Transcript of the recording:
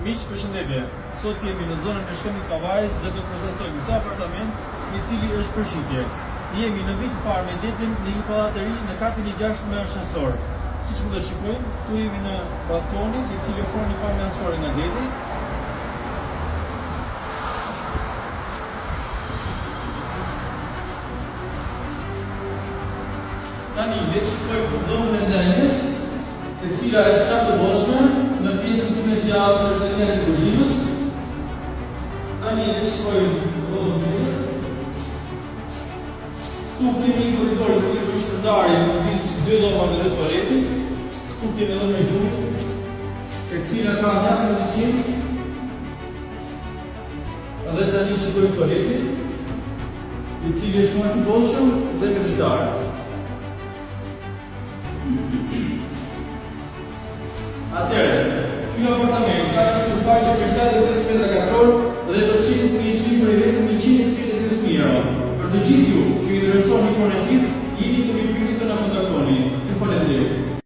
Miq, përshëndetje. Sot jemi në zonën e Shkëmbit Kavajës dhe do të prezantojmë një apartament i cili është për shitje. Jemi në vit të parë me detin në një pallat të ri në katin e 6 me ashensor. Siç mund të shikojmë, këtu jemi në balkonin i cili ofron një pamje ansore nga deti. Tani le të shikojmë dhomën e denjës, e cila është katërboshme, në pjesën imediate është e kendi kuzhinës. Tani le të shikojmë dhomën e tjetër. Këtu kemi një korridor i cili është ndarje midis dy dhomave dhe tualetit. Këtu kemi dhomën e gjumit, e cila ka një liçim. Dhe tani shikojmë tualetin, i cili është më i boshëm dhe me dritare. Atëherë, ky apartament ka një sipërfaqe për 75 metra